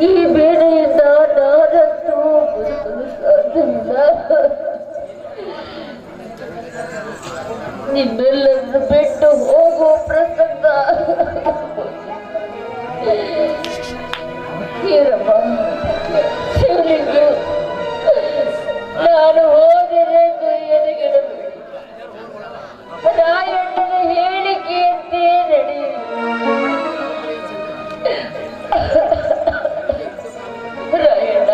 ಈ ಬೇಳೆಯಿಂದ ನಾನಂತೂ ಬದುಕಲು ಸಾಧ್ಯವಿಲ್ಲ. ನಿಮ್ಮೆಲ್ಲರನ್ನು ಬಿಟ್ಟು ಹೋಗುವ ಪ್ರಸಂಗ ಈರಮ್ಮ ಶಿವಲಿಂಗು, ನಾನು ಹೋದರೆಂದು ಎದೆಗಿಡಬೇಡಿ. ರಾಯಣ್ಣನ ಹೇಳಿಕೆಯಂತೆ ನಡೆಯಿರಿ. ರಾಯಣ್ಣ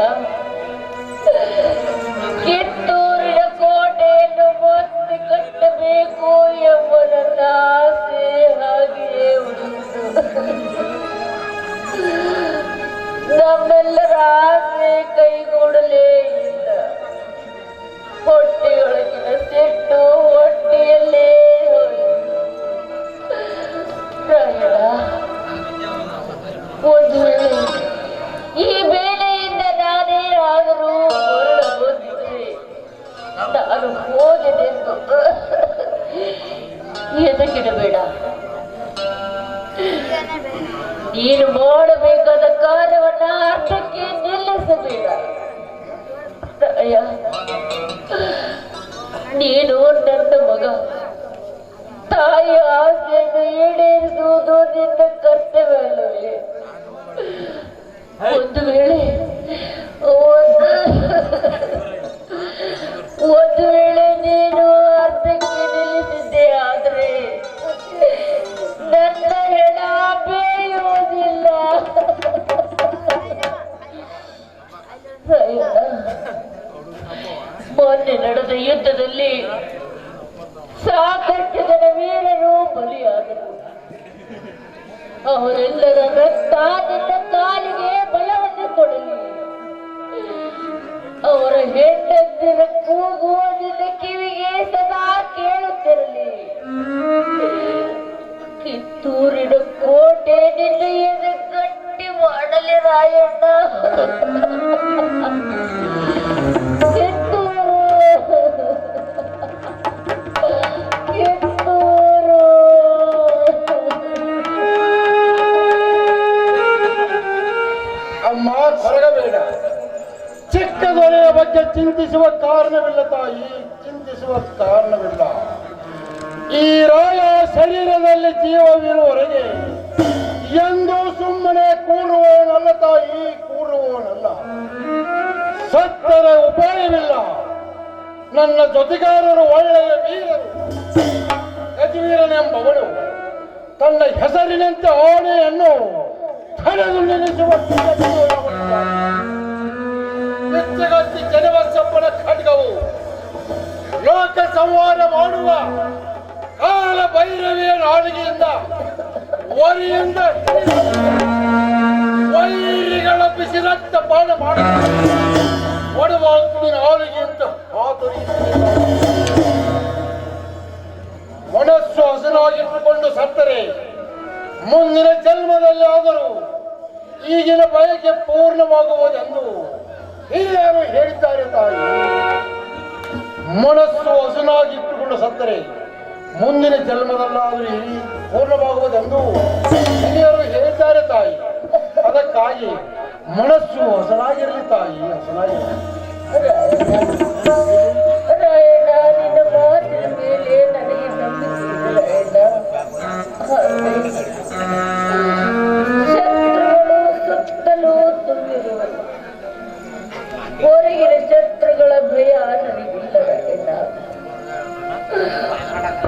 ಕಿತ್ತೂರಿನ ಕೋಟೆಯನ್ನು ಮತ್ತೆ ಕಟ್ಟಬೇಕು ಎಂಬ ನನ್ನ ಆಸೆ ಹಾಗೆಯೇ ಉಳಿಯಿತು. ನಮ್ಮೆಲ್ಲರ ಆಸೆ ಕೈಗೂಡಲೇ ಇಲ್ಲ. ಹೊಟ್ಟೆಯೊಳಗಿನ ಸಿಟ್ಟು ಹೊಟ್ಟೆಯಲ್ಲೇ ಒಂದು ವೇಳೆ ಈ ಬೇಳೆಯಿಂದ ನಾನೇ ಆದರೂ ಹೊರಡಬಹುದಿದ್ರೆ ನಾನು ಹೋದೆನೆಂದು ಎದಕ್ಕಿಡಬೇಡ. ನೀನು ಮಾಡಬೇಕಾದ ಕಾರ್ಯವನ್ನ ಅರ್ಥಕ್ಕೆ ನಿಲ್ಲಿಸಬೇಡ. ನೀನು ನನ್ನ ಮಗ. ತಾಯಿಯ ಆಸೆಯನ್ನು ಈಡೇರಿಸುವುದು ನಿನ್ನ ಕರ್ತವ್ಯವಲ್ಲವೇ? ಒಂದು ವೇಳೆ ನೀನು ಅರ್ಥಕ್ಕೆ ನಿಲ್ಲಿಸಿದ್ದೆ ಆದರೆ ನನ್ನ ಹೆಣ ಬೇಯುವುದಿಲ್ಲ. ಮೊನ್ನೆ ನಡೆದ ಯುದ್ಧದಲ್ಲಿ ಸಾಕಷ್ಟು ಜನ ವೀರರು ಬಲಿಯಾದರು. ಅವರೆಲ್ಲರ ರಕ್ತ ನಿನ್ನ ಕಾಲಿಗೆ ಬಲವನ್ನು ಕೊಡಲಿ. ಅವರ ಹೆಂಡತಿರ ಕೂಗು ನಿನ್ನ ಕಿವಿಗೆ ಸದಾ ಕೇಳುತ್ತಿರಲಿ. ಕಿತ್ತೂರಿನ ಕೋಟೆ ನಿನ್ನ ಎದೆ ಗಟ್ಟಿ ಮಾಡಲಿ ರಾಯಣ್ಣ. ಅಮ್ಮ ಕೊರಗಬೇಡ. ಚಿಕ್ಕ ದೊರೆಯ ಬಗ್ಗೆ ಚಿಂತಿಸುವ ಕಾರಣವಿಲ್ಲ ತಾಯಿ, ಚಿಂತಿಸುವ ಕಾರಣವಿಲ್ಲ. ಈ ರಾಯ ಶರೀರದಲ್ಲಿ ಜೀವವಿರುವವರೆಗೆ ಎಂದು ಸುಮ್ಮನೆ ಕೂರುವವನಲ್ಲ ತಾಯಿ, ಕೂರುವವನಲ್ಲ. ಸತ್ತರ ಉಪಾಯವಿಲ್ಲ. ನನ್ನ ಜೊತೆಗಾರರು ಒಳ್ಳೆಯ ವೀರರು. ಗಜವೀರನೆಂಬವನು ತನ್ನ ಹೆಸರಿನಂತೆ ಆಣೆಯನ್ನು ತಡೆದು ನಿಲ್ಲಿಸುವ ಬೆಚ್ಚಗತ್ತಿ ಜನವಸಪ್ಪನ ಖಡ್ಗವು ಲೋಕ ಸಂಹಾರ ಮಾಡುವ ಕಾಲ ಭೈರವಿಯ ನಾಡಿಗೆಯಿಂದ ವರಿಯಿಂದ ವೈರಿಗಳ ಬಿಸಿರಕ್ತ ಪಾನ ಮಾಡ ಒಡವ ನಾಲಿಗೆಯಿಂದ ಮನಸ್ಸು ಹಸನಾಗಿಟ್ಟುಕೊಂಡು ಸತ್ತರೆ ಮುಂದಿನ ಜನ್ಮದಲ್ಲಿ ಆದರೂ ಈಗಿನ ಬಯಕೆ ಪೂರ್ಣವಾಗುವುದೆಂದು ಹಿರಿಯರು ಹೇಳಿದ್ದಾರೆ ತಾಯಿ. ಮನಸ್ಸು ಹಸನಾಗಿಟ್ಟುಕೊಂಡು ಸತ್ತರೆ ಮುಂದಿನ ಜನ್ಮದಲ್ಲಾದರೂ ಪೂರ್ಣವಾಗುವುದೆಂದು ಹಿರಿಯರು ಹೇಳಿದ್ದಾರೆ ತಾಯಿ. ಅದಕ್ಕಾಗಿ ಮನಸ್ಸು ಹಸನಾಗಿರಲಿ ತಾಯಿ, ಹಸನಾಗಿರಲಿ. ನಿನ್ನ ಮಾತಿನ ಮೇಲೆ ನನಗೆ ನಂಬಿಕೆ. ಶತ್ರುಗಳು ಸುತ್ತಲೂ ತುಂಬಿರುವ ಹೊರಗಿನ ಶತ್ರುಗಳ ಭಯ ನನಗಿಲ್ಲ.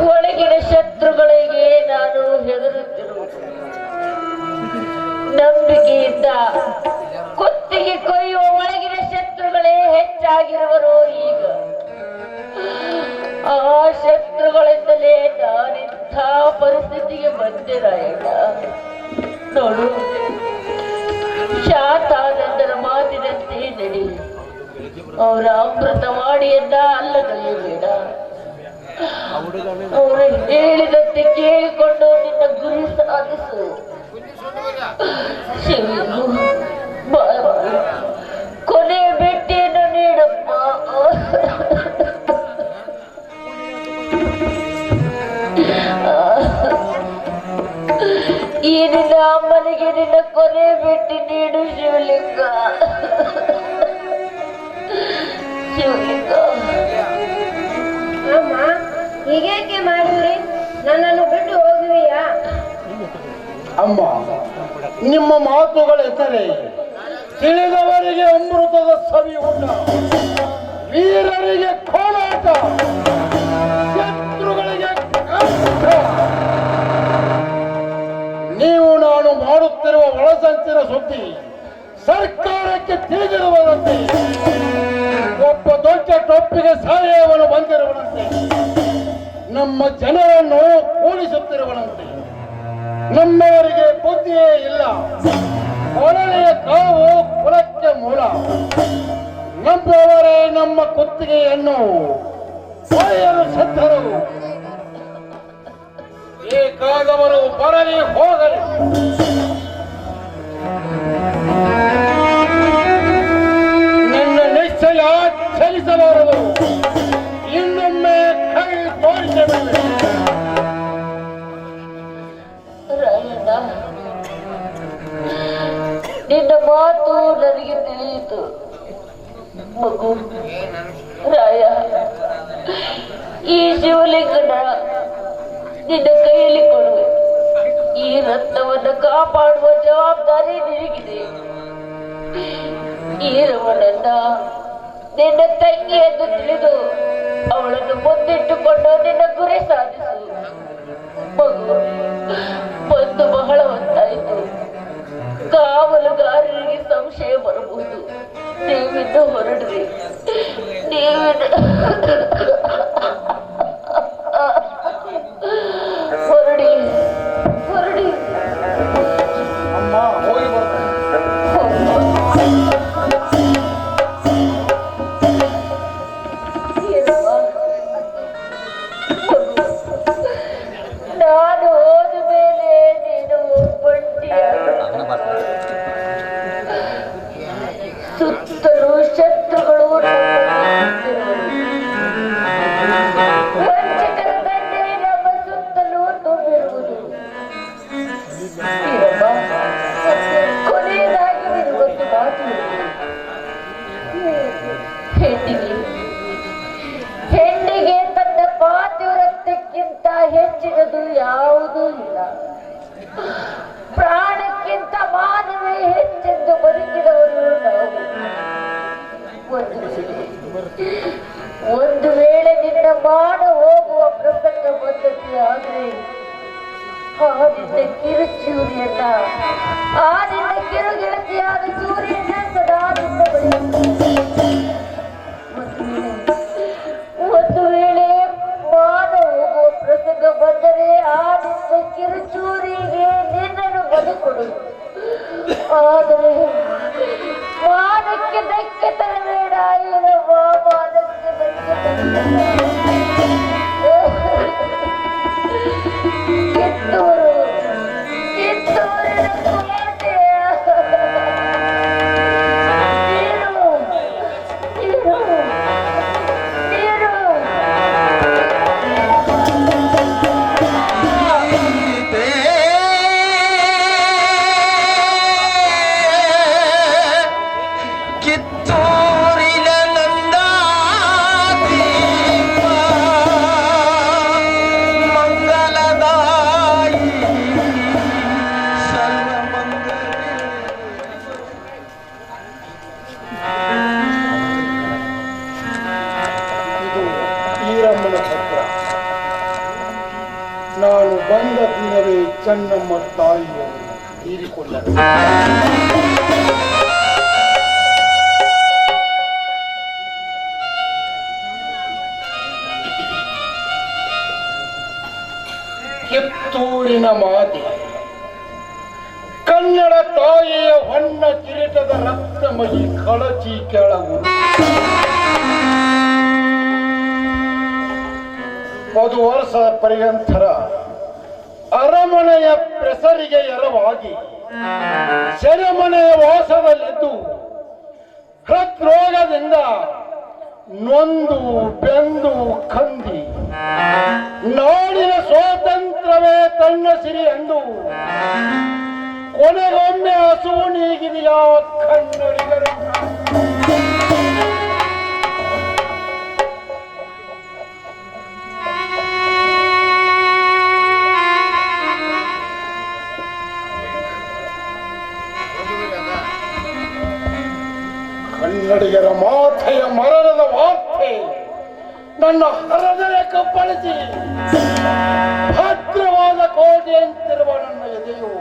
ಒಳಗಿನ ಶತ್ರುಗಳಿಗೆ ನಾನು ಹೆದರುತ್ತಿರುವುದು. ನಂಬಿಕೆಯಿಂದ ಕುತ್ತಿಗೆ ಕೊಯ್ಯುವ ಒಳಗಿನ ಶತ್ರುಗಳೇ ಹೆಚ್ಚಾಗಿರುವರು. ಈಗ ಆ ಶತ್ರುಗಳಿಂದಲೇ ನಾನಿಂಥ ಪರಿಸ್ಥಿತಿಗೆ ಬಂದೆ ರಾಯಣ್ಣ. ನೋಡು, ಶಾಂತಾನಂದರ ಮಾತಿನಂತೆ ನಡಿ. ಅವರ ಅಮೃತವಾಣಿಯನ್ನ ಅಲ್ಲಗಳೆಯಬೇಡ. ಅವರು ಹೇಳಿದಂತೆ ಕೇಳಿಕೊಂಡು ನಿನ್ನ ಗುರಿ ಸಾಧಿಸು. ಶಿವನು ಕೊನೆ ಭೇಟಿಯನ್ನು ನೀಡಪ್ಪ. ಈ ನಿನ್ನ ಅಮ್ಮನಿಗೆ ನಿನ್ನ ಕೊನೆ ಭೇಟಿ ನೀಡು ಶಿವಲಿ. ಶಿವಲಿಂಗ ಶಿವಲಿಂಗ ಅಮ್ಮ ಹೀಗೇಕೆ ಮಾಡಿದ್ರಿ? ನನ್ನನ್ನು ಬಿಟ್ಟು ಹೋಗುವಿಯಾ? ಅಮ್ಮ, ನಿಮ್ಮ ಮಾತುಗಳೆತ್ತರೆ ತಿಳಿದವರಿಗೆ ಅಮೃತದ ಸವಿ ಉಂಡ, ವೀರರಿಗೆ ಕೋಲಾಟ, ಶತ್ರುಗಳಿಗೆ ಕಂಠ. ನೀವು ನಾನು ಮಾಡುತ್ತಿರುವ ಒಳಸಂಚಿನ ಸುದ್ದಿ ಸರ್ಕಾರಕ್ಕೆ ತಿಳಿದಿರುವುದಂತೆ. ಒಬ್ಬ ದೊಡ್ಡ ಟೊಪ್ಪಿಗೆ ಸಹಾಯವನ್ನು ಬಂದಿರುವನಂತೆ. ನಮ್ಮ ಜನರನ್ನು ಕೂಡಿಸುತ್ತಿರುವನಂತೆ. ನಮ್ಮವರಿಗೆ ಬುದ್ಧಿಯೇ ಇಲ್ಲ. ಕೊಳಲೆಯ ಕಾವು ಕುಲಕ್ಕೆ ಮೂಲ. ನಮ್ಮವರೇ ನಮ್ಮ ಕುತ್ತಿಗೆಯನ್ನು ಒಡೆಯಲು ಸಿದ್ಧರು. ಬೇಕಾದವರು ಬರಲಿ ಹೋಗಲಿ. ನನ್ನ ನಿಶ್ಚಯ ಚಲಿಸಬಾರದು. ಇನ್ನೊಮ್ಮೆ ಕೈ ತೋರಿಸಬೇಕು. ರಾಯಣ್ಣ, ನಿನ್ನ ಮಾತು ನನಗೆ ತಿಳಿಯಿತು. ಮಗು ರಾಯ, ಈ ಶಿವಲಿಂಗನ ನಿನ್ನ ಕೈಯಲ್ಲಿ ಕೊಡುವೆ. ಈ ರತ್ನವನ್ನು ಕಾಪಾಡುವ ಜವಾಬ್ದಾರಿ ನಿನಗಿದೆ. ಈ ರಮಣನ್ನ ನಿನ್ನ ತಂಗಿ ಎಂದು ತಿಳಿದು ಅವಳನ್ನು ಮುಂದಿಟ್ಟುಕೊಂಡು ನಿನ್ನ ಗುರಿ ಸಾಧಿಸು. ಮಗು, ಒಂದು ಬಹಳ ಹೊತ್ತಾಯಿತು. ಕಾವಲುಗಾರರಿಗೆ ಸಂಶಯ ಬರಬಹುದು. ನೀವಿಂದ ಹೊರಡ್ರಿ. ಹೊರಡಿ ಹೊರಡಿ. ಅಮ್ಮ ಹೋಗಿ ಬರ್ತಾರೆ. ನಾನು ಹೋದ ಮೇಲೆ ನೀನು ಒಬ್ಬಂಟಿಯ. ಸುತ್ತಲೂ ಶತ್ರುಗಳು ವಂಚಕರ ದಂಡೆ ನಮ್ಮ ಸುತ್ತಲೂ ತುಂಬಿರುವುದು. ಕೊನೆಯದಾಗಿ ಒಂದು ಮಾತು. ಹೆಣ್ಣಿಗೆ ತನ್ನ ಪಾತಿವ್ರತ್ಯಕ್ಕಿಂತ ಹೆಚ್ಚಿನದು ಯಾವುದೂ ಇಲ್ಲ. ಪ್ರಾಣಕ್ಕಿಂತ ಮಾನವೇ ಹೆಚ್ಚೆಂದು ಬದುಕಿದವರು ನಾವು. ಒಂದು ವೇಳೆ ನಿನ್ನ ಮಾನ ಹೋಗುವ ಪ್ರಸಂಗ ಬಂದದ್ದು ಆದರೆ ಆ ನಿನ್ನ ಕಿರುಚೂರಿಯನ್ನ, ಆ ನಿನ್ನ ಕಿರುಗೆಳತಿಯಾದ ಸೂರ್ಯನ ಸದಾ ನಿನ್ನ ಬಳಿ. ಒಂದು ವೇಳೆ ಮಾನ ಹೋಗುವ ಪ್ರಸಂಗ ಬಂದರೆ ಆ ನಿನ್ನ ಕಿರುಚೂರಿಗೆ ನಿನ್ನನ್ನು ಬದುಕೊಡು. ಆದರೆ ಮಾನಕ್ಕೆ ಧಕ್ಕೆ ತರಬೇಡ. ಏನವ್ವ, ಮಾನಕ್ಕೆ ಧಕ್ಕೆ ತರಬೇಡ. ಕಿತ್ತೂರಿನ ಕೋಟೆ ನೀರು ನೀರು ನೀರು. ಕಿತ್ತೂರಿನ ನಂದಾದೀಪ ಮಂಗಲದಾಯಿ ಇದು ಈರಮ್ಮನ ಪತ್ರ. ನಾನು ಬಂದ ದಿನವೇ ಚೆನ್ನಮ್ಮ ತಾಯಿಯನ್ನು ತೀರಿಕೊಂಡರು. ಕಿತ್ತೂರಿನ ಮಾತೆ ಕನ್ನಡ ತಾಯಿಯ ಹೊನ್ನ ಕಿರೀಟದ ರಕ್ತಮಯಿ ಕಳಚಿ ಕೆಳಗು ಒಂದು ವರ್ಷದ ಪರ್ಯಂತರ ಅರಮನೆಯ ಪ್ರೆಸರಿಗೆ ಎರವಾಗಿ ಸೆರೆಮನೆಯ ವಾಸದಲ್ಲಿದ್ದು ಹೃದ್ರೋಗದಿಂದ ನೊಂದು ಬೆಂದು ಕಂದಿ ನಾಡಿನ ಸ್ವಾತಂತ್ರ್ಯವೇ ತನ್ನ ಸಿರಿ ಎಂದು ಕೊನೆಗೊಮ್ಮೆ ಹಸುವು ನೀಗಿದೆಯಾ ಕನ್ನಡಿಗರು? ಕನ್ನಡಿಗರ ಮಾತೆಯ ಮರಣದ ವಾರ್ತೆ ನನ್ನ ಹೃದಯ ಕಪ್ಪಳಿಸಿ ಭದ್ರವಾದ ಕೋಟೆಯಂತಿರುವ ನನ್ನ ಎದೆಯು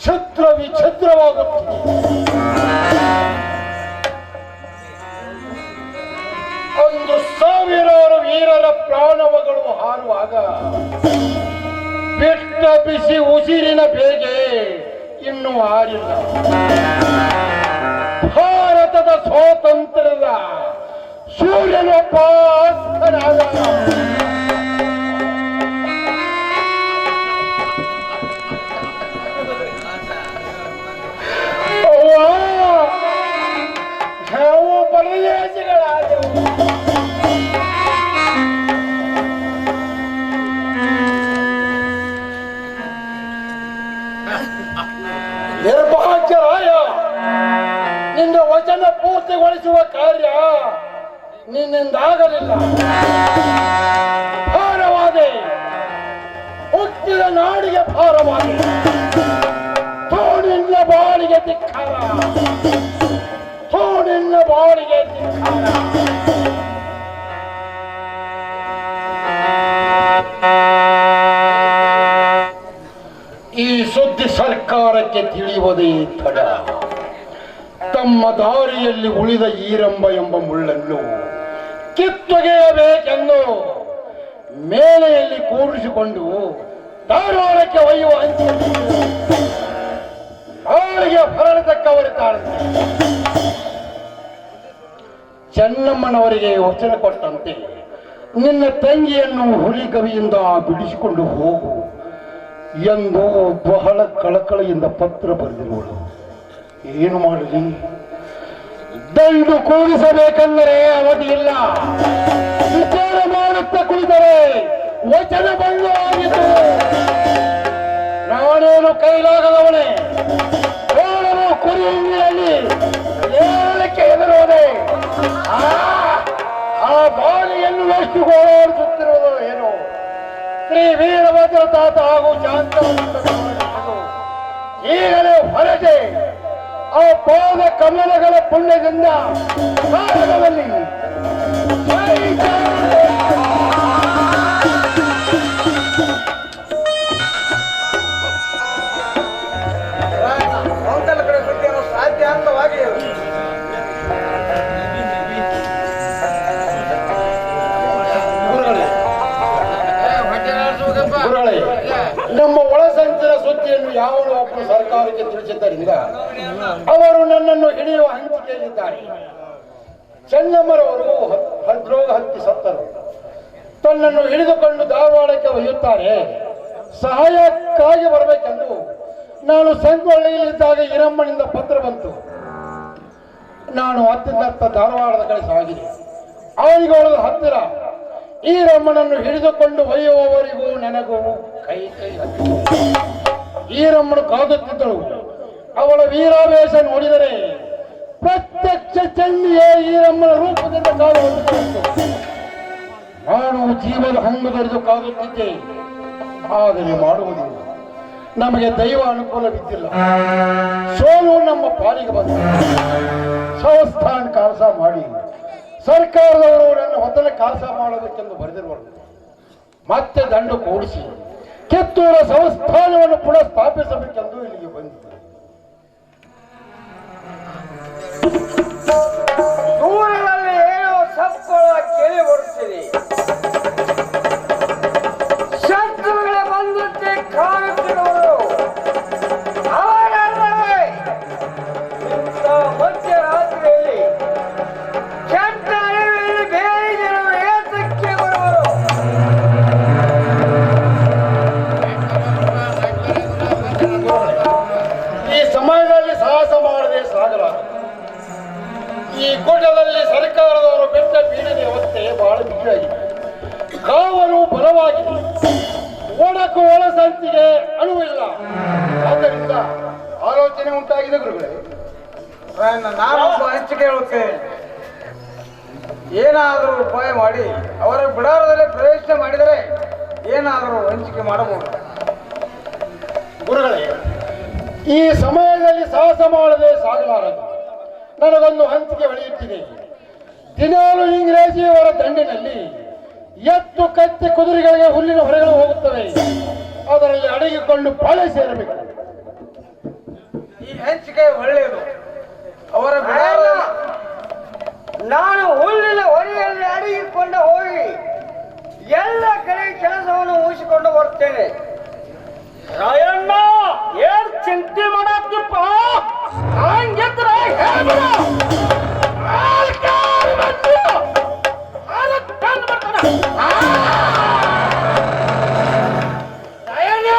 ಛಿದ್ರ ವಿಛಿದ್ರವಾಗುತ್ತಿದೆ. ಒಂದು ಸಾವಿರಾರು ವೀರರ ಪ್ರಾಣವಗಳು ಹಾರುವಾಗ ಬಿಟ್ಟ ಬಿಸಿ ಉಸಿರಿನ ಬೇಗೆ ಇನ್ನೂ ಹಾರಿಲ್ಲ. ಭಾರತದ ಸ್ವಾತಂತ್ರ್ಯದ ಸೂರ್ಯನೊಬ್ಬ ಅಸ್ತನಾದ. ನಾವು ಪರದೇಶಗಳಾದೆವು. ನಿರ್ಭಾಗ್ಯರಾಯ, ನಿನ್ನ ವಚನ ಪೂರ್ತಿಗೊಳಿಸುವ ಕಾರ್ಯ ನಿನ್ನಿಂದಾಗಲಿಲ್ಲ. ಭಾರವಾದೆ, ಹುಟ್ಟಿದ ನಾಡಿಗೆ ಭಾರವಾದೆ. ತೋಣಿನ ಬಾಳಿಗೆ ಧಿಕ್ಕಾರ, ತೋಣಿನ ಬಾಳಿಗೆ ಧಿಕ್ಕಾರ. ಈ ಸುದ್ದಿ ಸರ್ಕಾರಕ್ಕೆ ತಿಳಿಯುವುದೇ ತಡ. ತಮ್ಮ ದಾರಿಯಲ್ಲಿ ಉಳಿದ ಈರಂಬ ಎಂಬ ಮುಳ್ಳನ್ನು ಕಿತ್ತೊಗೆಯಬೇಕೆಂದು ಮೇಲೆಯಲ್ಲಿ ಕೂರಿಸಿಕೊಂಡು ಧಾರವಾಡಕ್ಕೆ ಒಯ್ಯುವ ಅಂಚೆ ನಾಳಿಗೆ ಹೊರಡತಕ್ಕವರಿದ್ದಾರೆ. ಚೆನ್ನಮ್ಮನವರಿಗೆ ವಚನ ಕೊಟ್ಟಂತೆ ನಿನ್ನ ತಂಗಿಯನ್ನು ಹುಲಿಗವಿಯಿಂದ ಬಿಡಿಸಿಕೊಂಡು ಹೋಗು ಎಂದು ಬಹಳ ಕಳಕಳಿಯಿಂದ ಪತ್ರ ಬರೆದಿರುವಳು. ಏನು ಮಾಡಲಿ? ದಂಡು ಕೂಡಿಸಬೇಕೆಂದರೆ ಅವಧಿ ಇಲ್ಲ. ವಿಚಾರ ಮಾಡುತ್ತಾ ಕುಳಿತರೆ ವಚನ ಬಂದು ಆಗಿತ್ತು. ನಾನೇನು ಕೈಲಾಗದವನೇ. ಹೇಳಲು ಕುರಿಯಲ್ಲಿ ಏಳಕ್ಕೆ ಎದುರೋದೆ. ಆ ಬಾಲಿಯನ್ನು ಎಷ್ಟು ಗೋಳಿಸುತ್ತಿರುವುದು ಏನು? ಶ್ರೀ ವೀರಭದ್ರ ತಾತ ಹಾಗೂ ಶಾಂತ ಈಗಲೇ ಹೊರಟೆ ಆ ಪಾದ ಕಮಲಗಳ ಪುಣ್ಯದಿಂದ ಭಾರತದಲ್ಲಿ ಸಾಧ್ಯ ಅಂತವಾಗಿ ನಮ್ಮ ಒಳಸಂಚರ ಸುದ್ದಿಯನ್ನು ಯಾವನು ಒಬ್ಬರು ಸರ್ಕಾರಕ್ಕೆ ತಿಳಿಸಿದ್ದರಿಂದ ಅವರು ನನ್ನನ್ನು ಹಿಡಿಯುವ ಹಂಚಿಕೆಯಲ್ಲಿದ್ದಾರೆ. ಚೆನ್ನಮ್ಮರವರು ಹೃದ್ರೋಗ ಹತ್ತಿ ಸತ್ತರು. ತನ್ನನ್ನು ಹಿಡಿದುಕೊಂಡು ಧಾರವಾಡಕ್ಕೆ ಒಯ್ಯುತ್ತಾರೆ. ಸಹಾಯಕ್ಕಾಗಿ ಬರಬೇಕೆಂದು ನಾನು ಸಂಗೊಳ್ಳಿಯಲ್ಲಿದ್ದಾಗ ಈರಮ್ಮನಿಂದ ಪತ್ರ ಬಂತು. ನಾನು ಹತ್ತಿದ್ದತ್ತ ಧಾರವಾಡದ ಕಡೆ ಸಾಗಿದೆ. ಅವನಿಗೊಳದ ಹತ್ತಿರ ಈರಮ್ಮನನ್ನು ಹಿಡಿದುಕೊಂಡು ಒಯ್ಯುವವರಿಗೂ ನನಗೂ ಕೈ ಕೈ ಹತ್ತಿತು. ಈರಮ್ಮನು ಕಾದುತ್ತಿದ್ದಳು. ಅವಳ ವೀರಾವೇಶ ನೋಡಿದರೆ ಪ್ರತ್ಯಕ್ಷ ಚೆನ್ನಿಯೇ ಈರಮ್ಮನ ರೂಪದಿಂದ ಕಾದು ಹೊಂದಿಕೊಂಡಿತು. ನಾನು ಜೀವನ ಹಂಗು ತೊರೆದು ಕಾದುತ್ತಿದ್ದೆ. ಆದರೆ ಮಾಡುವುದಿಲ್ಲ. ನಮಗೆ ದೈವ ಅನುಕೂಲವಿದ್ದಿಲ್ಲ. ಸೋಲು ನಮ್ಮ ಪಾಲಿಗೆ ಬಂದ. ಸಂಸ್ಥಾನ ಕೆಲಸ ಮಾಡಿ ಸರ್ಕಾರದವರು ನನ್ನ ಹೊತ್ತಲ ಕೆಲಸ ಮಾಡಬೇಕೆಂದು ಬರೆದಿರುವರು. ಮತ್ತೆ ದಂಡು ಕೂಡಿಸಿ ಕಿತ್ತೂರ ಸಂಸ್ಥಾನವನ್ನು ಪುನಃ ಸ್ಥಾಪಿಸಬೇಕೆಂದು ಇಲ್ಲಿಗೆ ಬಂದಿದೆ. ದೂರದಲ್ಲಿ ಏನೋ ಸಪ್ಪಳ ಕೇಳಿ ಬರುತ್ತಿದೆ. ಶತ್ರುಗಳೇ ಬಂದಂತೆ ಕಾಣುತ್ತಿರುವರು ಅವರಲ್ಲವೇ? ಇಂಥ ಮಧ್ಯರಾತ್ರಿಯಲ್ಲಿ ಕೆಟ್ಟ ಅರಿವಿನಲ್ಲಿ ಬೇರೆ ಜನರು ಏತಕ್ಕೆ ಬರುವರು? ಈ ಸಮಯದಲ್ಲಿ ಸಾಹಸ ಮಾಡದೆ ಸಾಗಲಾರದು. ಈ ಕೂಟದಲ್ಲಿ ಸರ್ಕಾರದವರು ಬೆಟ್ಟ ಬೀಳದ ವ್ಯವಸ್ಥೆ ಬಹಳ ಬಿಗಿಯಾಗಿದೆ. ಕಾವಲು ಬಲವಾಗಿದೆ. ಒಡಕು ಒಳಸಂಚಿಗೆ ಅಣುವಿಲ್ಲ. ಆದ್ದರಿಂದ ಆಲೋಚನೆ ಉಂಟಾಗಿದೆ ಗುರುಗಳೇ. ನಾನು ಒಬ್ಬ ಹಂಚಿಕೆ ಹೇಳುತ್ತೇನೆ. ಏನಾದರೂ ಉಪಾಯ ಮಾಡಿ ಅವರ ಬಿಡಾರದಲ್ಲಿ ಪ್ರವೇಶ ಮಾಡಿದರೆ ಏನಾದರೂ ಹಂಚಿಕೆ ಮಾಡಬಹುದು. ಗುರುಗಳೇ, ಈ ಸಮಯದಲ್ಲಿ ಸಾಹಸ ಮಾಡದೆ ಸಾಗಲಾರದು. ನನಗೊಂದು ಹಂಚಿಕೆ ಹೊಳೆಯುತ್ತಿದೆ. ದಿನಾಲು ಇಂಗ್ರೇಜಿಯವರ ದಂಡಿನಲ್ಲಿ ಎತ್ತು ಕತ್ತಿ ಕುದುರೆಗಳಿಗೆ ಹುಲ್ಲಿನ ಹೊರೆಗಳು ಹೋಗುತ್ತವೆ. ಅದರಲ್ಲಿ ಅಡಗಿಕೊಂಡು ಬಾಳೆ ಸೇರಬೇಕು. ಈ ಹಂಚಿಕೆ ಒಳ್ಳೆಯದು. ಅವರ ಬಿಡಾರ ನಾನು ಹುಲ್ಲಿನ ಹೊರೆಯಲ್ಲಿ ಅಡಗಿಕೊಂಡು ಹೋಗಿ ಎಲ್ಲ ಕಡೆ ಕೆಲಸವನ್ನು ಮುಗಿಸಿಕೊಂಡು ಬರ್ತೇನೆ. ರಾಯಣ್ಣ, ಏನ್ ಚಿಂತೆ ಮಾಡಾಕ್ತಿಪ್ಪ? ಹಂಗಿದ್ರೆ ಹೇಳ್ಬಿಡು. ರಾಯಣ್ಣ,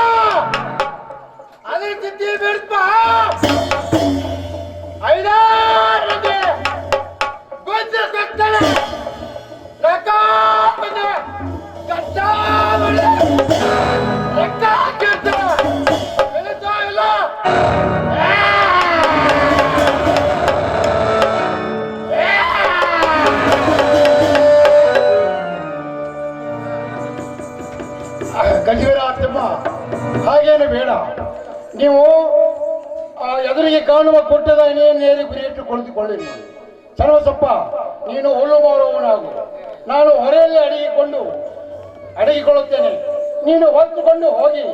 ಅದೇ ಚಿಂತೆ ಬಿಡ್ಪ. ಐದಾರಿಗೆ ಗೊಜ್ಜ ಕೊಡ್ತಾನೆ. ಗಂಜೀರ ತಿಮ್ಮ, ಹಾಗೇನು ಬೇಡ. ನೀವು ಎದುರಿಗೆ ಕಾಣುವ ಕೊಟ್ಟದ ಎಣ್ಣೆಯಲ್ಲಿ ಗುರಿಯಿಟ್ಟು ಕುಳಿತುಕೊಳ್ಳಿರಿ. ಚನ್ನಬಸಪ್ಪ, ನೀನು ಹುಲ್ಲು ಮಾರುವವನಾಗು. ನಾನು ಹೊರೆಯಲ್ಲಿ ಅಡಗಿಕೊಳ್ಳುತ್ತೇನೆ. ನೀನು ಹೊತ್ತುಕೊಂಡು ಹೋಗಿ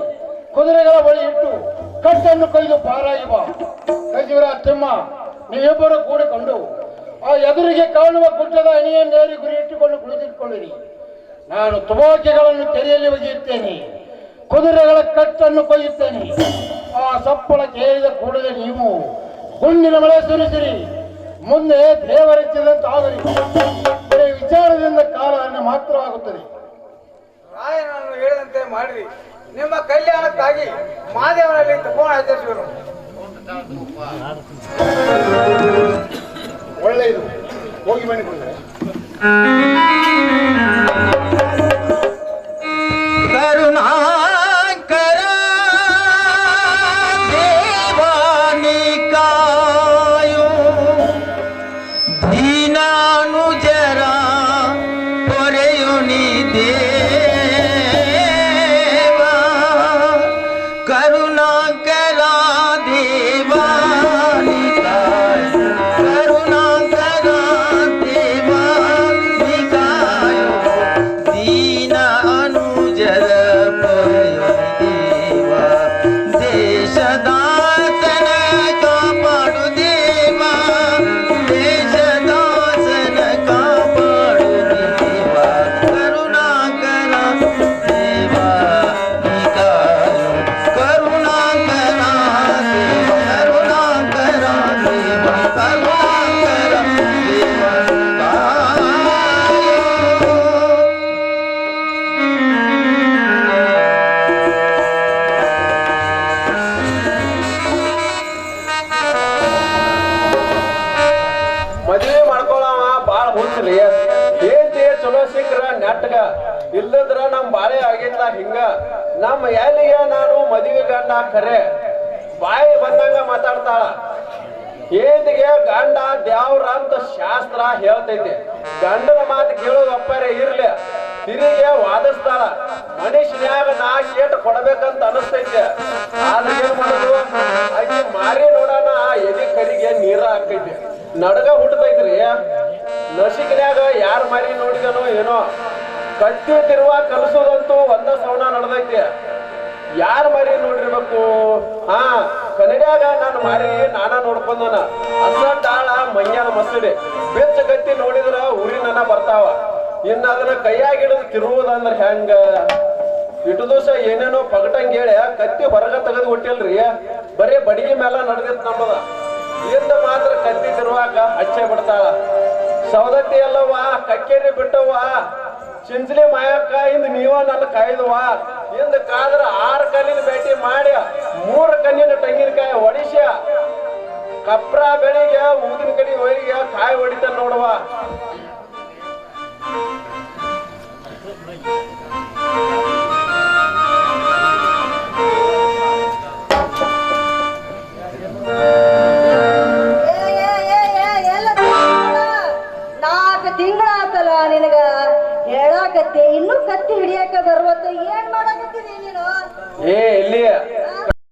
ಕುದುರೆಗಳ ಬಳಿ ಇಟ್ಟು ಕಟ್ಟನ್ನು ಕೊಯ್ದು ಪಾರಾಗಿ ಬಾ. ಗಂಜೀರ ತಿಮ್ಮ, ನೀವಿಬ್ಬರು ಕೂಡಿಕೊಂಡು ಆ ಎದುರಿಗೆ ಕಾಣುವ ಗುಡ್ಡದ ಎಣ್ಣೆಯನ್ನೇರಿ ಗುರಿ ಇಟ್ಟುಕೊಂಡು ಕುಳಿತುಕೊಳ್ಳಿರಿ. ನಾನು ತುಬಾಕಿಗಳನ್ನು ಕೆರೆಯಲ್ಲಿ ಒಗೆಯುತ್ತೇನೆ. ಕುದುರೆಗಳ ಕಟ್ಟನ್ನು ಕೊಯ್ಯುತ್ತೇನೆ. ಆ ಸಪ್ಪಳ ಕೇಳಿದ ಕೂಡಲೇ ನೀವು ಗುಂಡಿನ ಮಳೆ ಸುರಿಸಿರಿ. ಮುಂದೆ ದೇವರಿಚ್ಚಿದಂತಾಗಲಿ. ಬರೀ ವಿಚಾರದಿಂದ ಕಾಲ ಮಾತ್ರವಾಗುತ್ತದೆ. ರಾಯನನ್ನು ಹೇಳಿದಂತೆ ಮಾಡಿರಿ. ನಿಮ್ಮ ಕಲ್ಯಾಣಕ್ಕಾಗಿ ಮಹಾದೇವನಲ್ಲಿ ತಪೋಣ ಆಚರಿಸುವರು. ಒಳ್ಳೆಯದು, ಹೋಗಿ ಬನ್ನಿ ಕೊಡ್ತಾರೆ. ಕರುಣಾಕರ ದೇವಾನಿಕಾಯೋ ದೀನಾನುಜರ ಪೊರೆಯುನಿ ದೇವ. ಕರುಣಾಕರ ದೇವಾನಿಕಾಯ, ಕರುಣಾಕರ ದೇವಾನಿಕಾಯೋ ದೀನ ಅನುಜರ ಪೊರೆಯುನಿ ದೇವ. ದೇಶದಾಸನ ಕಾಪಾಡು ದೇವ, ದೇಶದಾಸನ ಕಾಪಾಡು ದೇವ. ಕರುಣಾಕರ ದೇವ ನಿಕಾಯೋ, ಕರುಣಾಕರ ದೇವ, ಕರುಣಾಕರ ದೇವ, ಕರುಣಾಕರ ದೇವ ಮದುವೆ ಮಾಡ್ಕೊಳವ ಬಾಳ ಹುಚ್ಚಲಿ. ಏನ್ತಿ ಚಲೋ ಸಿಕ್ಕ್ರ ನೆಟ್ಗ, ಇಲ್ಲದ್ರ ನಮ್ ಬಾಳೆ ಆಗಿಲ್ಲ ಹಿಂಗ. ನಮ್ಮ ಎಲ್ಲಿಗೆ ನಾನು ಮದುವೆ ಗಂಡ ಖರೆ ಬಾಯಿ ಬಂದಂಗ ಮಾತಾಡ್ತಾಳ. ಏನ್ತಿಗೆ ಗಂಡ ದ್ಯಾವ್ರ ಅಂತ ಶಾಸ್ತ್ರ ಹೇಳ್ತೈತಿ. ಗಂಡನ ಮಾತು ಕೇಳೋದು ಅಪ್ಪರೇ ಇರ್ಲಿ, ತಿರುಗಿ ವಾದಿಸ್ತಾಳ. ಮನುಷ್ಯನ್ಯಾಗ ನಾ ಕೇಟ್ ಕೊಡ್ಬೇಕಂತ ಅನಿಸ್ತೈತೆ. ಆದ್ರೆ ಏನ್ ಮಾಡೋದು, ಆಕಿ ಮಾರಿ ನೋಡೋಣ ಎದಿ ಕರಿಗೆ ನೀರ ಹಾಕೈತಿ. ನಡಗ ಹುಟ್ಟತೈತ್ರಿ. ನಸಿಕಿನ್ಯಾಗ ಯಾರ ಮಾರಿ ನೋಡಿದನೋ ಏನೋ. ಕತ್ತಿ ತಿರುವ ಕಲಿಸೋದಂತೂ ಒಂದ ಸವಣ ನಡೆದೈತಿ. ಯಾರ ಮಾರಿ ನೋಡಿರ್ಬೇಕು? ಹಾ, ಕನ್ನಡ್ಯಾಗ ನಾನು ಮಾರಿ ನಾನ ನೋಡ್ಕೊಂಡನ. ಅಸಡ್ಡಾಳ ಮಂಗ್ಯಾನ ಮಸಡಿ ಬೆಚ್ಚ ಗತ್ತಿ ನೋಡಿದ್ರ ಊರಿನ ಬರ್ತಾವ. ಇನ್ನ ಅದನ್ನ ಕೈಯಾಗಿಡಿದು ತಿರುವುದಂದ್ರ ಹೆಂಗ? ಇಟ್ಟು ದಿವಸ ಏನೇನೋ ಪಗಟಂಗೇಳಿ ಕತ್ತಿ ಹೊರಗ ತೆಗೆದು ಹುಟ್ಟಿಲ್ರಿ. ಬರೀ ಬಡಿಗೆ ಮೇಲೆ ನಡೆದಿತ್ತು ನಮ್ಮದ. ಇಂದ ಮಾತ್ರ ಕತ್ತಿ ತಿರುವಾಗ ಹಚ್ಚೆ ಬಿಡ್ತಾಳ. ಸೌದತ್ತಿ ಎಲ್ಲವ ಕಕ್ಕೇರಿ ಬಿಟ್ಟವ. ಚಿಂಚಲಿ ಮಾಯಕ್ಕ ಇಂದ ನೀವ ನನ್ನ ಕಾಯ್ದುವ. ಇಂದ ಕಾದ್ರ 6 ಕಲ್ಲಿನ ಭೇಟಿ ಮಾಡಿ 3 ಕಣ್ಣಿನ ತೆಂಗಿನಕಾಯಿ ಒಡಿಸ್ಯ ಕಪ್ರ ಬೆಳಿಗ್ಗೆ ಊದಿನ ಕಡಿ ಹೋಗಿ ಕಾಯಿ ಹೊಡಿತ ನೋಡುವ.